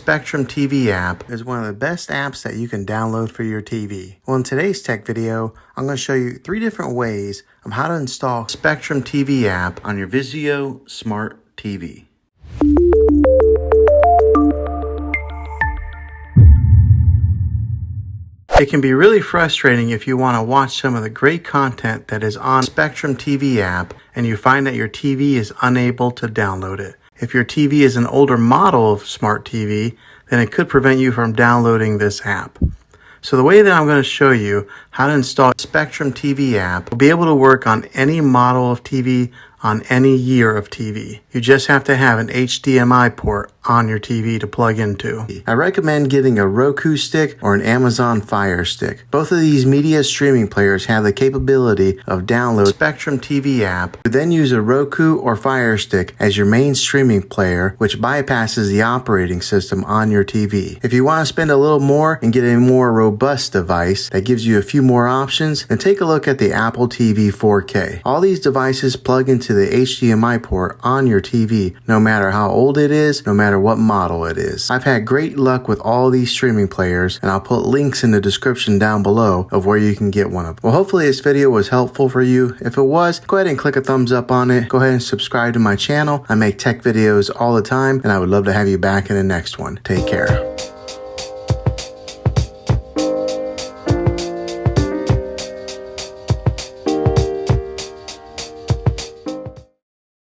Spectrum TV app is one of the best apps that you can download for your TV. Well, in today's tech video, I'm going to show you 3 different ways of how to install Spectrum TV app on your Vizio smart TV. It can be really frustrating if you want to watch some of the great content that is on Spectrum TV app and you find that your TV is unable to download it. If your TV is an older model of smart TV, then it could prevent you from downloading this app. So the way that I'm going to show you how to install Spectrum TV app will be able to work on any model of TV on any year of TV. You just have to have an HDMI port on your TV to plug into. I recommend getting a Roku stick or an Amazon Fire Stick. Both of these media streaming players have the capability of download Spectrum TV app. You then use a Roku or Fire Stick as your main streaming player, which bypasses the operating system on your TV. If you want to spend a little more and get a more robust device that gives you a few more options, then take a look at the Apple TV 4K. All these devices plug into the HDMI port on your TV, no matter how old it is, no matter what model it is. I've had great luck with all these streaming players, and I'll put links in the description down below of where you can get one of them. Well, hopefully this video was helpful for you. If it was, go ahead and click a thumbs up on it. Go ahead and subscribe to my channel. I make tech videos all the time, and I would love to have you back in the next one. Take care.